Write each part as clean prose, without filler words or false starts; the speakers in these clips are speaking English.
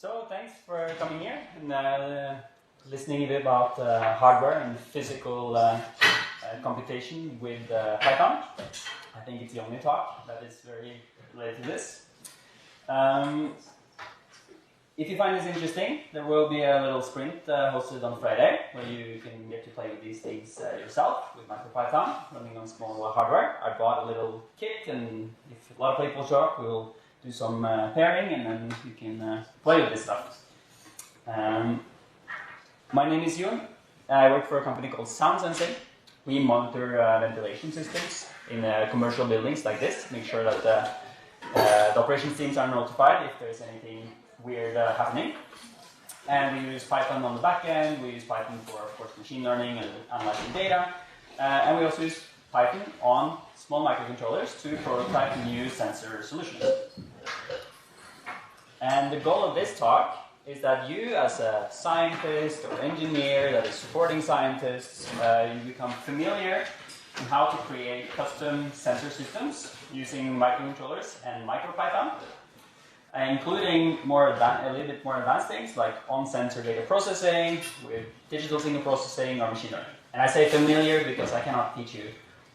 So thanks for coming here and listening a bit about hardware and physical computation with Python. I think it's the only talk that is very related to this. If you find this interesting, there will be a little sprint hosted on Friday where you can get to play with these things yourself with MicroPython running on small hardware. I bought a little kit, and if a lot of people show up, we'll do some pairing, and then you can play with this stuff. My name is Yoon. I work for a company called Sound Sensing. We monitor ventilation systems in commercial buildings like this, make sure that the operations teams are notified if there's anything weird happening. And we use Python on the back end. We use Python for, of course, machine learning and analyzing data. And we also use Python on small microcontrollers to prototype new sensor solutions. And the goal of this talk is that you, as a scientist or engineer that is supporting scientists, you become familiar in how to create custom sensor systems using microcontrollers and MicroPython, including a little bit more advanced things like on-sensor data processing with digital signal processing or machine learning. And I say familiar because I cannot teach you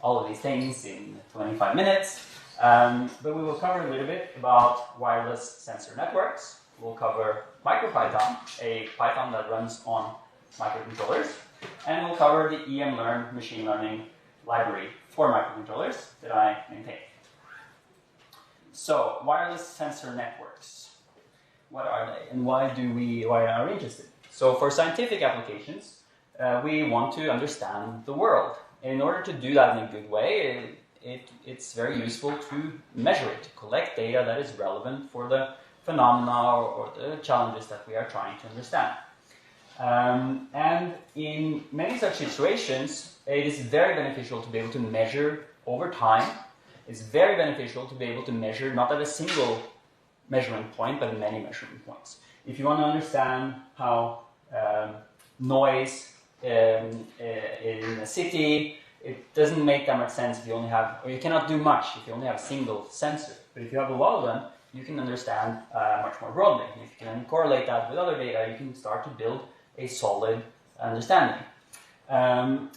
all of these things in 25 minutes. But we will cover a little bit about wireless sensor networks. We'll cover MicroPython, a Python that runs on microcontrollers. And we'll cover the EMLearn machine learning library for microcontrollers that I maintain. So, wireless sensor networks. What are they and why are we interested? So, for scientific applications, we want to understand the world. And in order to do that in a good way, it's very useful to measure it, to collect data that is relevant for the phenomena or the challenges that we are trying to understand. And in many such situations, it is very beneficial to be able to measure over time. It's very beneficial to be able to measure not at a single measurement point, but at many measurement points. If you want to understand how noise in a city, it doesn't make that much sense if you only have, or you cannot do much if you only have a single sensor. But if you have a lot of them, you can understand much more broadly. And if you can correlate that with other data, you can start to build a solid understanding. And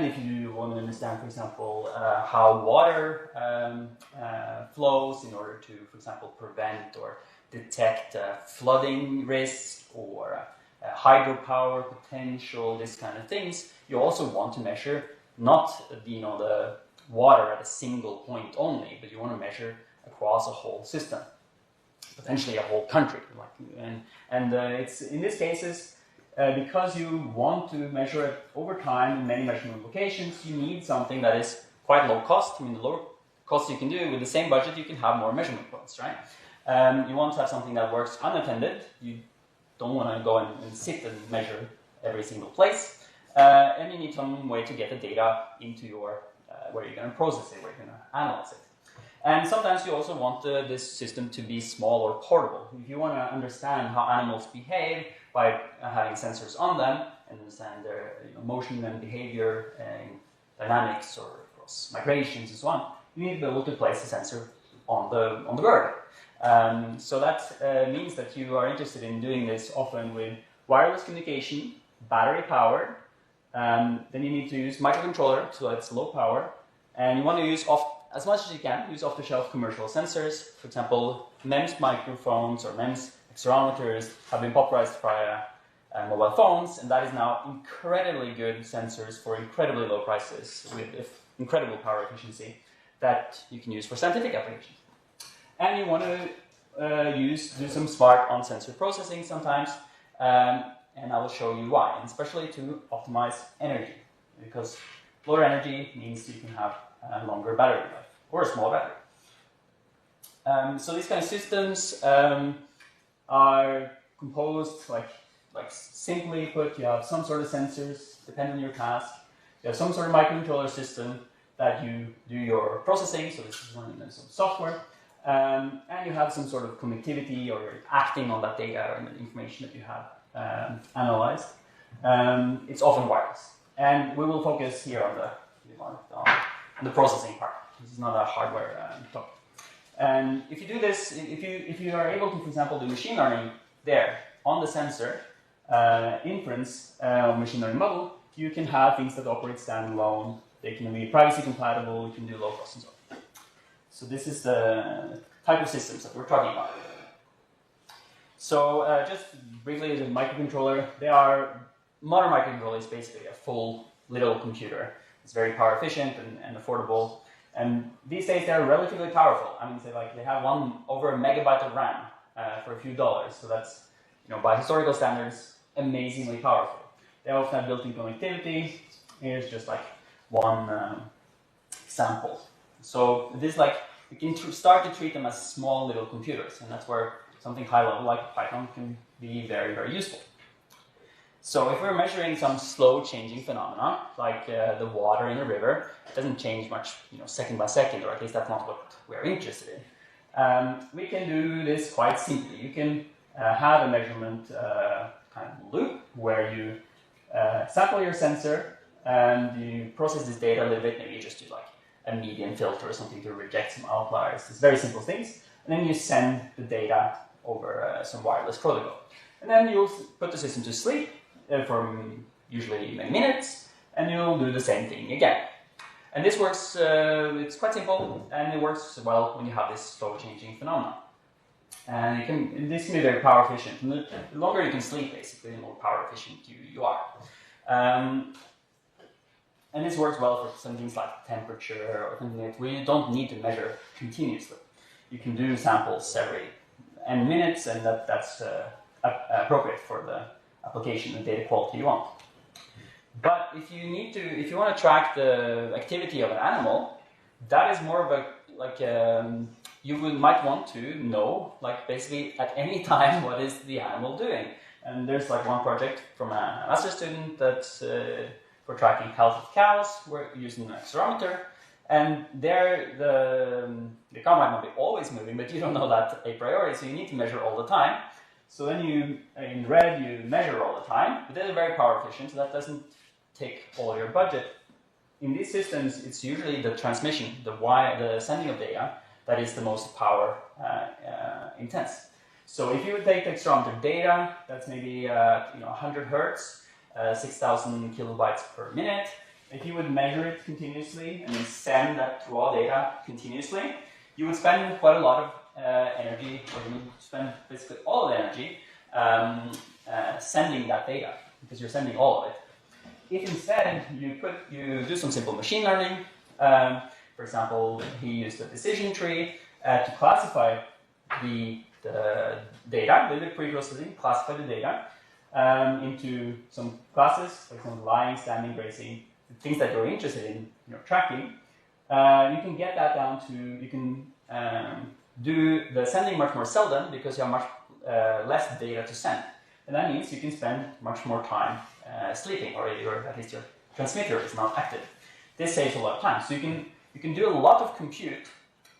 if you want to understand, for example, how water flows in order to, for example, prevent or detect flooding risk or hydropower potential, this kind of things, you also want to measure not the water at a single point only, but you want to measure across a whole system, potentially a whole country. And it's in these cases, because you want to measure it over time in many measurement locations, you need something that is quite low cost. I mean, the lower cost you can do with the same budget, you can have more measurement points, right? You want to have something that works unattended. You don't want to go and sit and measure every single place. And you need some way to get the data into your, where you're going to process it, where you're going to analyze it. And sometimes you also want this system to be small or portable. If you want to understand how animals behave by having sensors on them and understand their motion and behavior and dynamics or across migrations and so on, you need to be able to place the sensor on the bird. So that means that you are interested in doing this often with wireless communication, battery powered. Then you need to use microcontroller, so it's low power, and you want to use as much as you can, use off-the-shelf commercial sensors. For example, MEMS microphones or MEMS accelerometers have been popularized via mobile phones, and that is now incredibly good sensors for incredibly low prices with incredible power efficiency that you can use for scientific applications. And you want to do some smart on-sensor processing sometimes, and I will show you why, and especially to optimize energy, because lower energy means you can have a longer battery life, or a small battery. So these kind of systems are composed, like simply put, you have some sort of sensors, depending on your task. You have some sort of microcontroller system that you do your processing, so this is running in some software. And you have some sort of connectivity or acting on that data and the information that you have analyzed. It's often wireless. And we will focus here on the processing part. This is not a hardware talk. And if you do this, if you are able to, for example, do machine learning there on the sensor inference machine learning model, you can have things that operate standalone. They can be privacy compatible. You can do low cost and so on. So this is the type of systems that we're talking about. So just briefly, the microcontroller. Modern microcontroller is basically a full little computer. It's very power efficient and affordable. And these days they're relatively powerful. I mean, they have over a megabyte of RAM for a few dollars. So that's, by historical standards, amazingly powerful. They often have built-in connectivity. Here's just like one example. So this you can start to treat them as small little computers, and that's where something high level like Python can be very, very useful. So if we're measuring some slow changing phenomena, like the water in a river, it doesn't change much, second by second, or at least that's not what we're interested in. We can do this quite simply. You can have a measurement kind of loop where you sample your sensor and you process this data a little bit. Maybe you just do like a median filter or something to reject some outliers. It's very simple things. And then you send the data over some wireless protocol. And then you'll put the system to sleep for usually many minutes, and you'll do the same thing again. And this works, it's quite simple, and it works well when you have this slow changing phenomenon. And this can be very power efficient. And the longer you can sleep, basically, the more power efficient you are. And this works well for some things like temperature or something like that, where you don't need to measure continuously. You can do samples every n minutes, and that's appropriate for the application and data quality you want. But if you want to track the activity of an animal, that is more of a you might want to know basically at any time what is the animal doing. And there's one project from a master student that's for tracking health of cows. We're using an accelerometer, and there the cow might not be always moving, but you don't know that a priori, so you need to measure all the time. So then in red, you measure all the time, but they're very power efficient, so that doesn't take all your budget. In these systems, it's usually the transmission, the sending of data, that is the most power intense. So if you would take the accelerometer data, that's maybe 100 hertz, 6,000 kilobytes per minute. If you would measure it continuously and then send that raw data continuously, you would spend quite a lot of energy, or you would spend basically all the energy sending that data, because you're sending all of it. If instead you do some simple machine learning, for example, he used a decision tree to classify the data, a little bit pre-processing, classify the data into some classes, for example, lying, standing, grazing, things that you're interested in tracking. You can get that down to, you can do the sending much more seldom because you have much less data to send. And that means you can spend much more time sleeping, or at least your transmitter is not active. This saves a lot of time. So you can do a lot of compute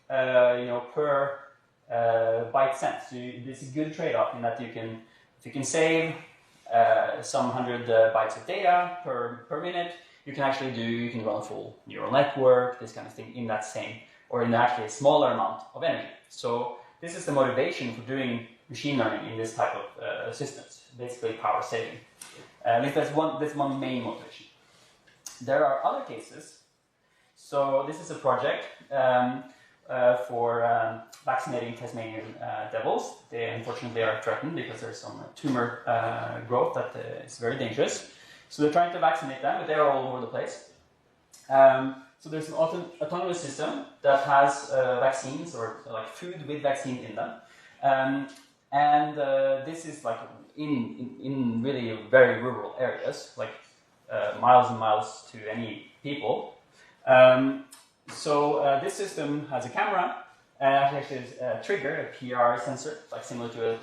per byte sent. So it's a good trade-off in that if you can save some 100 bytes of data per minute, you can run a full neural network, this kind of thing, in that same, or in actually a smaller amount of energy. So this is the motivation for doing machine learning in this type of systems, basically power saving. At least that's one main motivation. There are other cases. So this is a project for vaccinating Tasmanian devils. They unfortunately are threatened because there's some tumor growth that is very dangerous. So they're trying to vaccinate them, but they're all over the place. So there's an autonomous system that has vaccines, or food with vaccine in them. This is in really very rural areas, miles and miles to any people. This system has a camera, and actually has a trigger, a PR sensor, similar to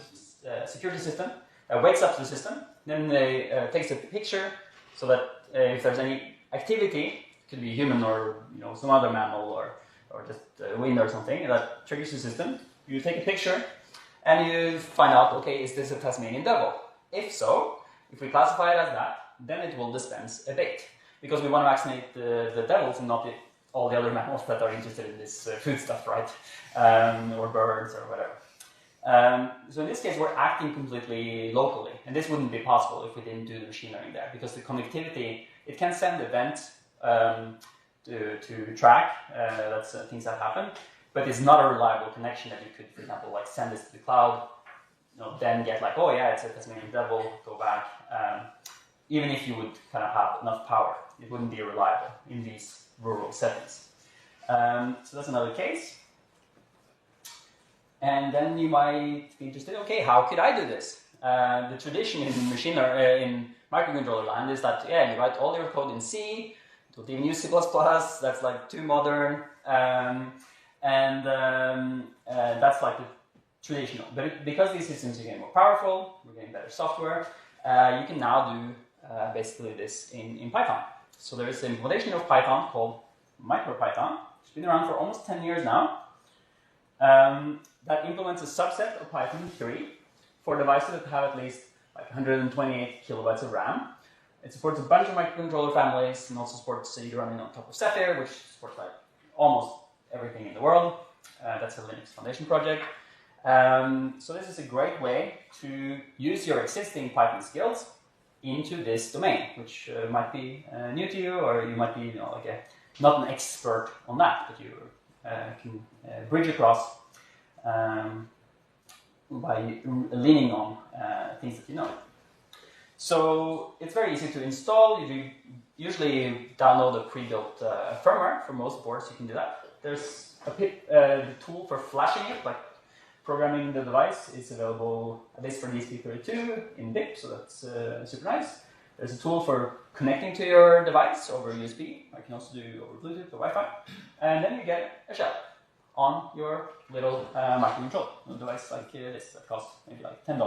a security system, wakes up the system, then it takes a picture so that if there's any activity, it could be human or some other mammal or just wind or something, that triggers the system. You take a picture and you find out, okay, is this a Tasmanian devil? If so, if we classify it as that, then it will dispense a bait, because we want to vaccinate the devils and not all the other mammals that are interested in this food stuff, right? Or birds or whatever. So in this case, we're acting completely locally, and this wouldn't be possible if we didn't do the machine learning there, because the connectivity, it can send events to track, that's things that happen, but it's not a reliable connection that you could, for example, like send this to the cloud, then get like, oh yeah, it's a Tasmanian devil, go back. Even if you would kind of have enough power, it wouldn't be reliable in these rural settings. So that's another case. And then you might be interested, okay, how could I do this? The tradition in in microcontroller land is that, yeah, you write all your code in C, don't even use C++, that's like too modern, that's like the traditional. But because these systems are getting more powerful, we're getting better software, you can now do basically this in Python. So there is an implementation of Python called MicroPython. It's been around for almost 10 years now. That implements a subset of Python 3 for devices that have at least like 128 kilobytes of RAM. It supports a bunch of microcontroller families and also supports you running on top of Sapphire, which supports like almost everything in the world. That's a Linux Foundation project. So this is a great way to use your existing Python skills into this domain, which might be new to you, or you might be not an expert on that, but you can bridge across by leaning on things that you know. So it's very easy to install. You usually download a pre-built firmware. For most boards, you can do that. There's the tool for flashing it, like programming the device, is available at least for ESP32 in BIP, so that's super nice. There's a tool for connecting to your device over USB. I can also do over Bluetooth or Wi-Fi. And then you get a shell on your little microcontroller. A device like this that costs maybe like $10.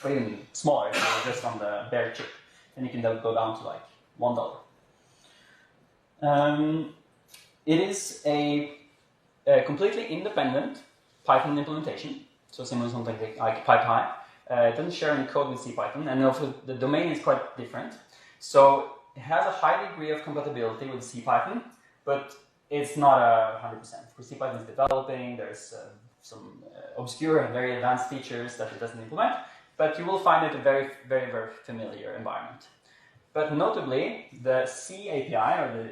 Or even smaller if you're just on the bare chip. Then you can go down to like $1. It is a completely independent Python implementation, so similar to something like PyPy. It doesn't share any code with CPython, and also the domain is quite different. So it has a high degree of compatibility with CPython, but it's not 100%. For CPython is developing, there's some obscure and very advanced features that it doesn't implement, but you will find it a very, very, very familiar environment. But notably, the C API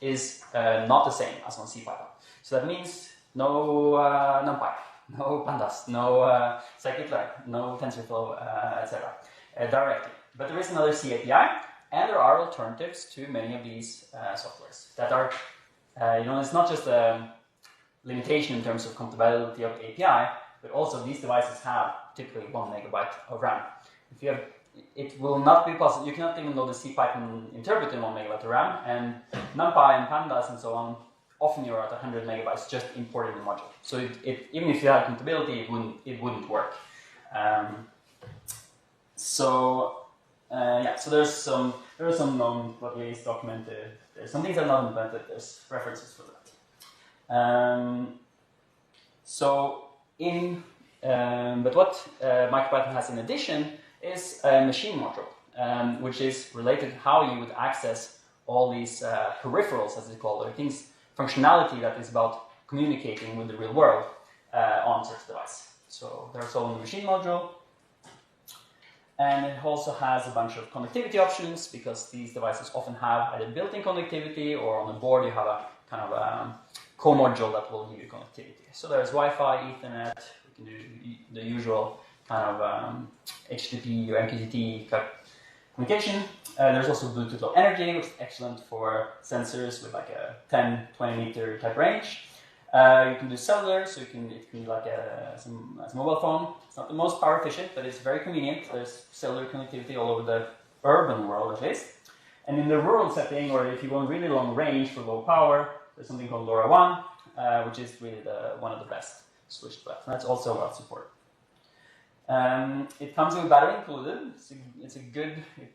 is not the same as on CPython. So that means no NumPy, no pandas, no scikit-learn, no TensorFlow, etc. Directly. But there is another C API, and there are alternatives to many of these softwares that are, it's not just a limitation in terms of compatibility of API, but also these devices have typically 1 megabyte of RAM. If you have, it will not be possible. You cannot even load the CPython interpreter in 1 megabyte of RAM, and NumPy and pandas and so on. Often you're at 100 megabytes just importing the module. So even if you had compatibility, it wouldn't work. So there are some known, at least documented. There's some things that are not implemented. There's references for that. But what MicroPython has in addition is a machine module, which is related to how you would access all these peripherals, as they call it, things. Functionality that is about communicating with the real world on such a device. So there's all in the machine module. And it also has a bunch of connectivity options, because these devices often have either built-in connectivity, or on the board you have a kind of co-module that will give you connectivity. So there's Wi-Fi, Ethernet, we can do the usual kind of HTTP or MQTT communication. There's also Bluetooth Low Energy, which is excellent for sensors with like a 10-20 meter type range. You can do cellular, so it can be like as a mobile phone. It's not the most power efficient, but it's very convenient. There's cellular connectivity all over the urban world, at least. And in the rural setting, or if you want really long range for low power, there's something called LoRaWAN, which is really one of the best switch left. And that's also well supported. It comes with battery included.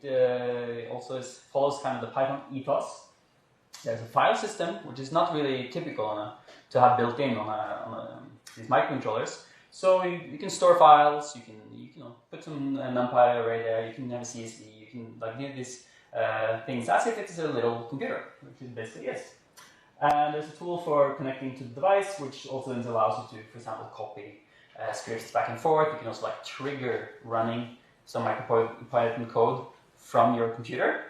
It also follows kind of the Python ethos. There's a file system, which is not really typical to have built in on these microcontrollers. So you can store files. You can put some NumPy array there. You can have a CSV. You can do these things as if it's a little computer, which it basically is. And there's a tool for connecting to the device, which also then allows you to, for example, copy scripts back and forth. You can also like trigger running some MicroPython code from your computer,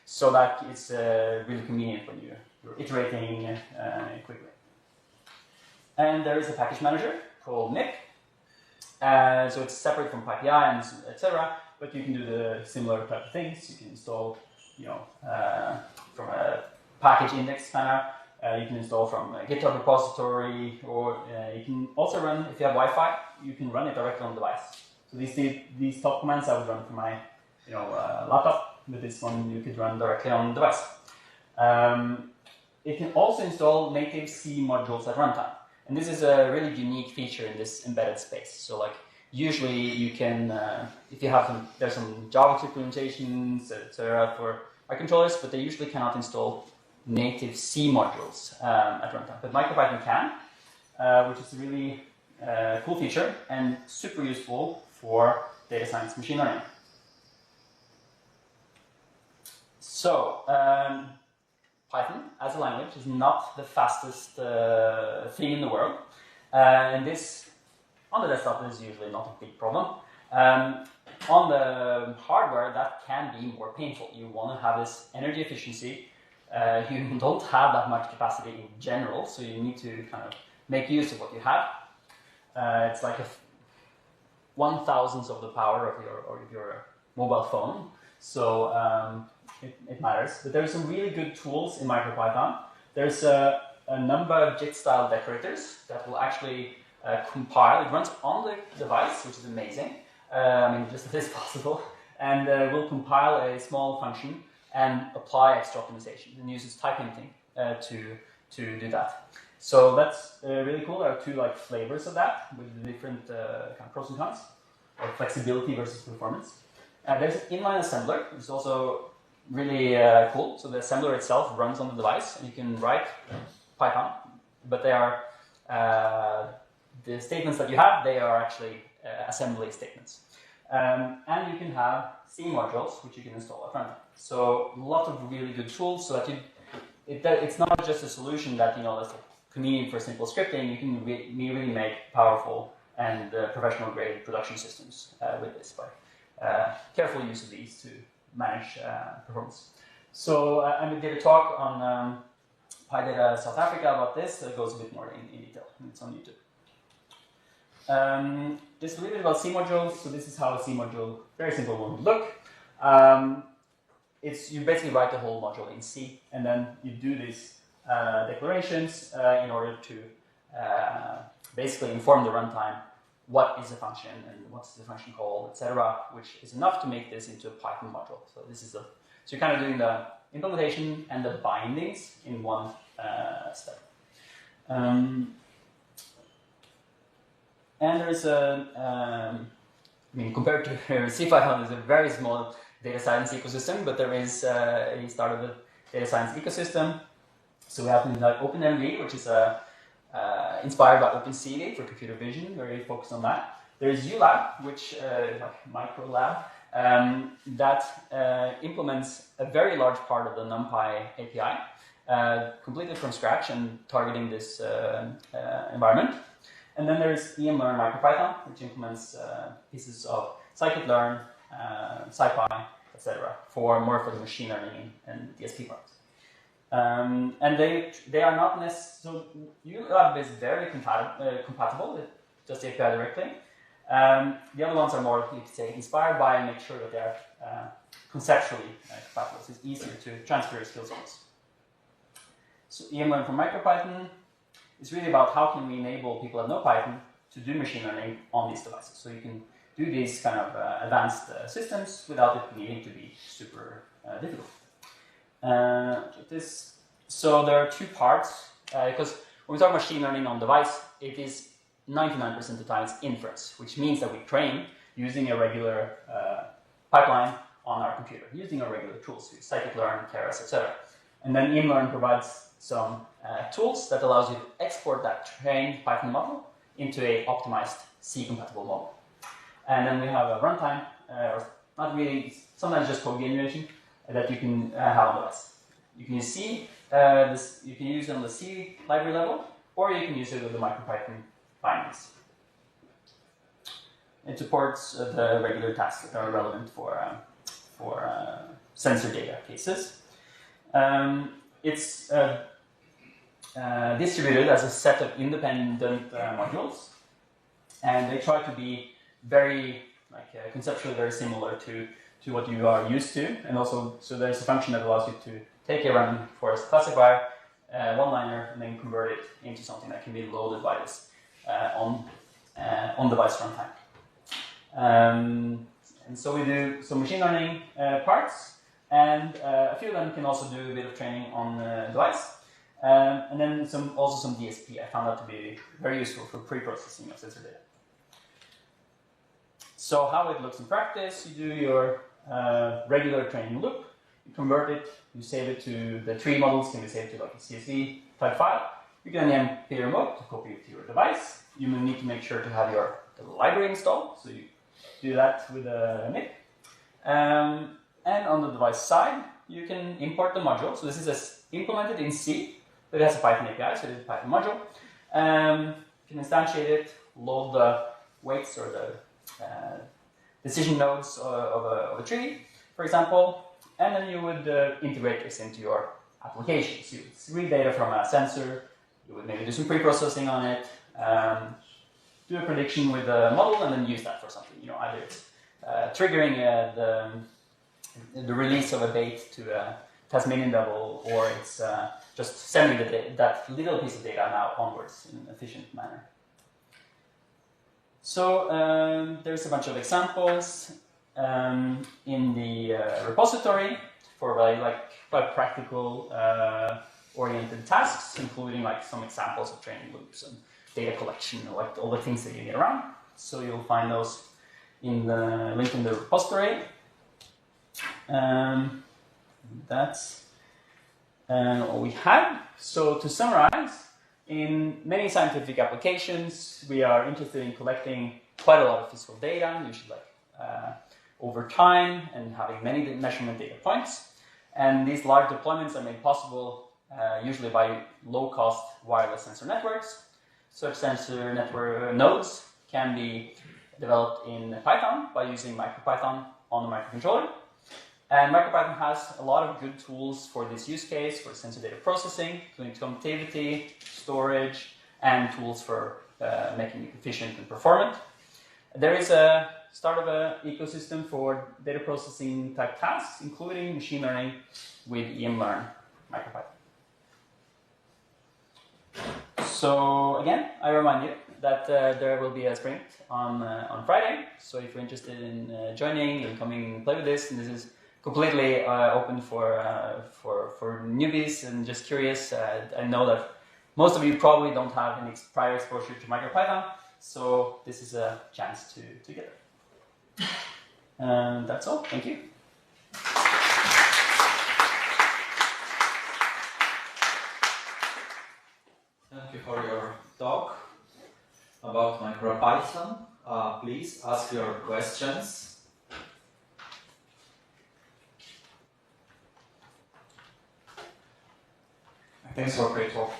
so that it's really convenient when you're iterating quickly. And there is a package manager called MIP. So it's separate from PyPI and etc. But you can do the similar type of things. You can install, from a package index spanner. You can install from a GitHub repository, or you can also run, if you have Wi-Fi, you can run it directly on the device. So these top commands I would run from my laptop, but this one you could run directly on the device. It can also install native C modules at runtime. And this is a really unique feature in this embedded space. So like usually you can, if you have there's some JavaScript implementations, etc. for microcontrollers, but they usually cannot install native C modules at runtime. But MicroPython can, which is a really cool feature and super useful for data science machine learning. So, Python as a language is not the fastest thing in the world. And this, on the desktop, is usually not a big problem. On the hardware, that can be more painful. You want to have this energy efficiency. You don't have that much capacity in general, so you need to kind of make use of what you have. It's like 1/1000th of the power of your mobile phone, so it matters. But there's some really good tools in MicroPython. There's a number of JIT-style decorators that will actually compile. It runs on the device, which is amazing. Just as is possible, and will compile a small function and apply extra optimization, and uses type hinting to do that. So that's really cool. There are two flavors of that with different kind of pros and cons, or flexibility versus performance. There's an inline assembler, which is also really cool. So the assembler itself runs on the device, and you can write Python, but they are the statements that you have. They are actually assembly statements. And you can have C modules, which you can install at runtime. So a lot of really good tools, so that it's not just a solution that that's convenient for simple scripting. You can really make powerful and professional-grade production systems with this by careful use of these to manage performance. So I did a talk on PyData South Africa about this. It goes a bit more in detail. It's on YouTube. Just a little bit about C modules. So this is how a C module, very simple one, would look. You basically write the whole module in C, and then you do these declarations in order to basically inform the runtime what is a function and what's the function called, etc., which is enough to make this into a Python module. So this is so you're kind of doing the implementation and the bindings in one step. And there's compared to CPython, there's a very small data science ecosystem, but there is he started the data science ecosystem. So we have things like OpenMV, which is inspired by OpenCV for computer vision, very focused on that. There's ULab, which MicroLab, that implements a very large part of the NumPy API, completely from scratch and targeting this environment. And then there's EMLearn MicroPython, which implements pieces of scikit-learn, SciPy, etc., for the machine learning and DSP parts. And they are not necessarily, so ULab is very compatible with just the API directly. The other ones are more, you could say, inspired by and make sure that they're conceptually compatible. So it's easier to transfer your skill sets. So EMLearn for MicroPython is really about how can we enable people that know Python to do machine learning on these devices. So you can do these kind of advanced systems without it needing to be super difficult. So there are two parts, because when we talk machine learning on device, it is 99% of the time it's inference, which means that we train using a regular pipeline on our computer, using our regular tools, scikit-learn, keras, etc. And then EMLearn provides some tools that allows you to export that trained Python model into a optimized C-compatible model. And then we have a runtime, or not really, sometimes just code generation, that you can have on the device. You can use C, you can use it on the C library level, or you can use it with the MicroPython bindings. It supports the regular tasks that are relevant for sensor data cases. It's distributed as a set of independent modules, and they try to be very, conceptually very similar to what you are used to, and also, so there's a function that allows you to take a random forest classifier, one-liner, and then convert it into something that can be loaded by this on-device runtime. And so we do some machine learning parts, and a few of them can also do a bit of training on the device. And then also some DSP. I found that to be very useful for pre-processing of sensor data. So how it looks in practice, you do your regular training loop, you convert it, you save it to the tree models, can be saved to like a CSV type file. You can then pay your remote to copy it to your device. You will need to make sure to have the library installed, so you do that with a MIP. And on the device side, you can import the module. So this is implemented in C, but it has a Python API, so it is a Python module. You can instantiate it, load the weights or the decision nodes of a tree, for example, and then you would integrate this into your applications. You would read data from a sensor, you would maybe do some pre-processing on it, do a prediction with a model, and then use that for something. Either it's triggering the release of a bait to a Tasmanian devil, or it's just sending that little piece of data now onwards in an efficient manner. So there's a bunch of examples in the repository for quite practical oriented tasks, including some examples of training loops and data collection, all the things that you need around. So you'll find those in the link in the repository. That's all we have. So to summarize, in many scientific applications, we are interested in collecting quite a lot of physical data, usually over time, and having many measurement data points. And these large deployments are made possible usually by low-cost wireless sensor networks. Such sensor network nodes can be developed in Python by using MicroPython on the microcontroller. And MicroPython has a lot of good tools for this use case, for sensor data processing, including connectivity, storage, and tools for making it efficient and performant. There is a start of an ecosystem for data processing type tasks, including machine learning with EMLearn MicroPython. So again, I remind you that there will be a sprint on Friday. So if you're interested in joining and coming and play with this, and this is completely open for newbies and just curious. I know that most of you probably don't have any prior exposure to MicroPython, so this is a chance to get it. And that's all. Thank you. Thank you for your talk about MicroPython. Please ask your questions. Thanks for a great talk.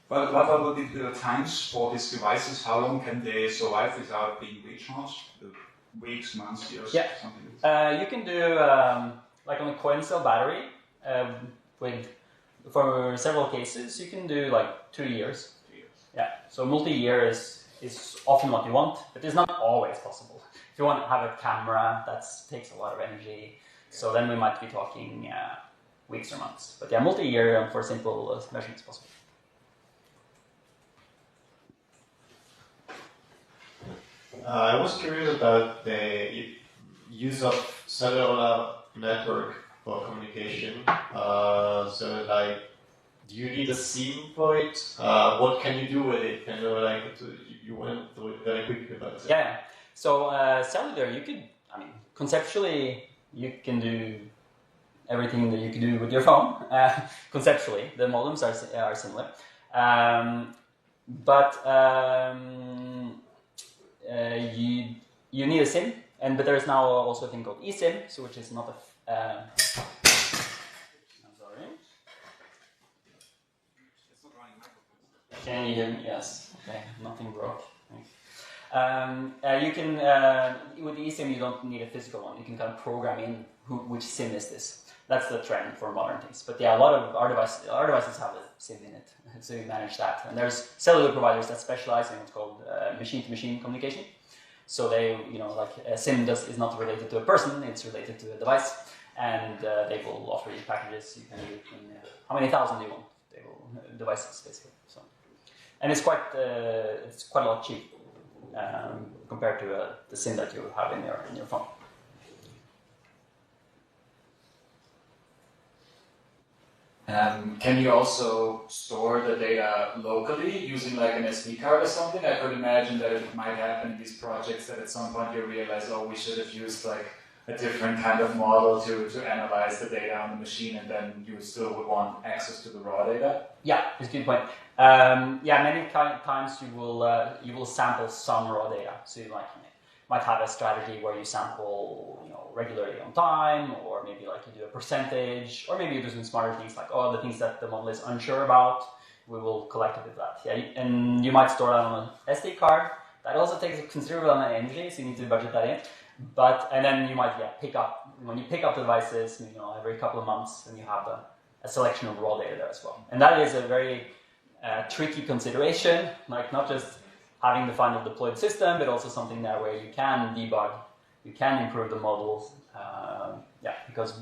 But what are the times for these devices? How long can they survive without being recharged? Weeks, months, years, something like that? You can do, like on a coin cell battery, for several cases, you can do like 2 years. 2 years. Yeah, so multi-year is often what you want, but it's not always possible. If you want to have a camera, that takes a lot of energy, so then we might be talking weeks or months. But yeah, multi-year for simple measurements is possible. I was curious about the use of cellular network for communication. So, like, do you need a SIM for it? What can you do with it? Kind of like, you went through it very quickly, but yeah. So cellular, you could, conceptually, you can do everything that you can do with your phone. Conceptually, the modems are similar, but you need a SIM, but there is now also a thing called eSIM, so which is not a. I'm sorry. It's not running microphones. Can you hear me? Yes. Okay. Nothing broke. You can, with eSIM, you don't need a physical one. You can kind of program in which SIM is this. That's the trend for modern things. But yeah, a lot of our devices have a SIM in it, so you manage that. And there's cellular providers that specialize in what's called machine-to-machine communication. So they, like a SIM is not related to a person; it's related to a device, and they will offer you packages. You can do it in how many thousand you want. They will devices basically. So, and it's quite a lot cheap compared to the SIM that you have in your phone. Can you also store the data locally using like an SD card or something? I could imagine that it might happen in these projects that at some point you realize, oh, we should have used like a different kind of model to analyze the data on the machine, and then you still would want access to the raw data. Yeah, it's a good point. Many times you will sample some raw data. So you might have a strategy where you sample regularly on time, or maybe you do a percentage, or maybe you do some smarter things like the things that the model is unsure about, we will collect it with that. Yeah, and you might store that on an SD card. That also takes a considerable amount of energy, so you need to budget that in. And then you might pick up the devices every couple of months, and you have a selection of raw data there as well. And that is a very tricky consideration, not just having the final deployed system, but also something there where you can debug, you can improve the models. Because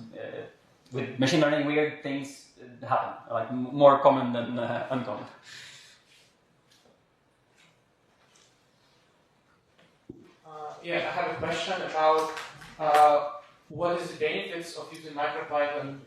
with machine learning, weird things happen, more common than uncommon. I have a question about what is the benefits of using MicroPython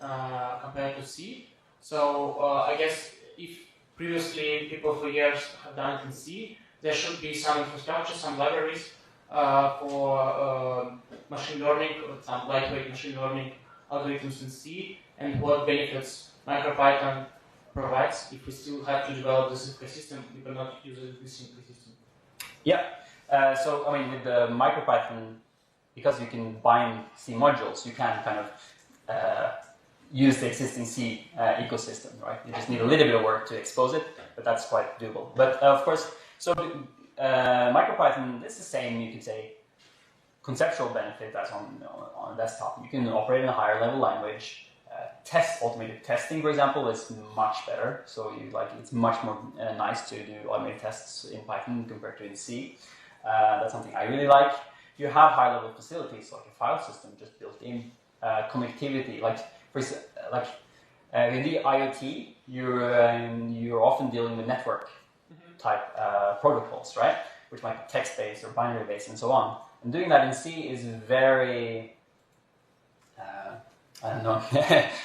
compared to C. So I guess if previously people for years have done it in C, there should be some infrastructure, some libraries for machine learning, some lightweight machine learning algorithms in C, and what benefits MicroPython provides if we still have to develop this ecosystem, we cannot use the existing ecosystem. Yeah. With the MicroPython, because you can bind C modules, you can kind of use the existing C ecosystem, right? You just need a little bit of work to expose it, but that's quite doable. But of course, MicroPython is the same, you could say, conceptual benefit as on a desktop. You can operate in a higher level language. Automated testing, for example, is much better. So it's much more nice to do automated tests in Python compared to in C. That's something I really like. You have high-level facilities like a file system just built in, connectivity. With the IoT, you're often dealing with network type protocols, right? Which might be text-based or binary-based and so on. And doing that in C is very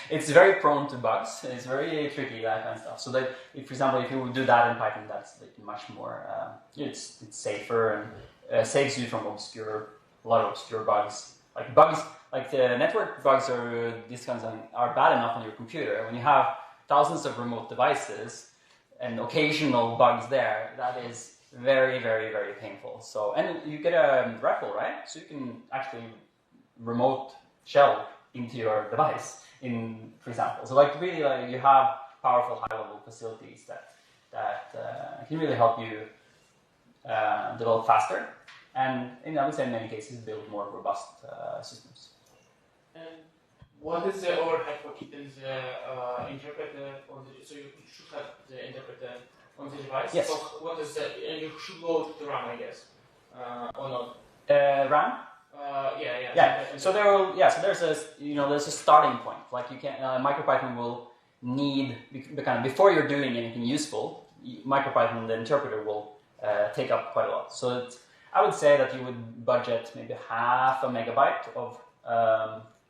it's very prone to bugs. It's very tricky, that kind of stuff. So that, for example, if you would do that in Python, that's much more. It's safer and saves you from a lot of obscure bugs. The network bugs are bad enough on your computer. When you have thousands of remote devices and occasional bugs there, that is very, very, very painful. So, and you get a REPL, right? So you can actually remote shell into your device, for example. So you have powerful high-level facilities that can really help you develop faster, and I would say in many cases build more robust systems. And what is the overhead for keeping the interpreter on the? So you should have the interpreter on the device. Yes. So what is the? And you should go to RAM, I guess, or not? RAM. Yeah. So there's a starting point. You can MicroPython will need before you're doing anything useful, MicroPython, the interpreter, will take up quite a lot. So I would say that you would budget maybe 0.5 MB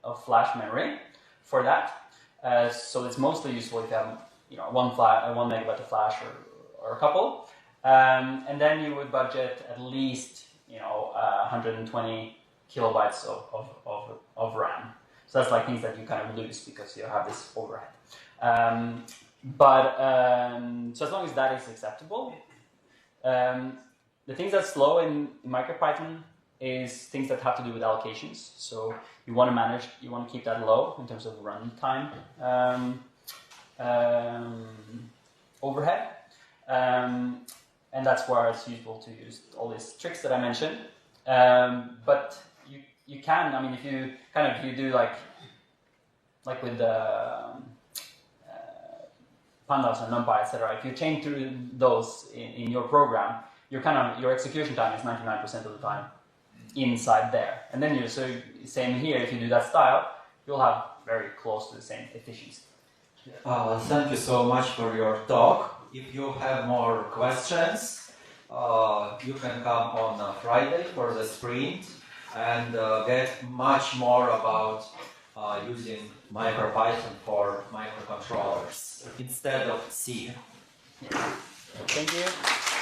of flash memory for that. So it's mostly useful if you have 1 MB of flash or a couple, and then you would budget at least 120 kilobytes of RAM. So that's things that you kind of lose because you have this overhead. So as long as that is acceptable, the things that slow in MicroPython is things that have to do with allocations. So you want to keep that low in terms of runtime overhead. and that's where it's useful to use all these tricks that I mentioned. But you can, I mean, if you do like with the pandas and NumPy, etc. If you chain through those in your program, your execution time is 99% of the time inside there. And then same here, if you do that style, you'll have very close to the same efficiency. Thank you so much for your talk. If you have more questions, you can come on Friday for the sprint and get much more about using MicroPython for microcontrollers instead of C. Thank you.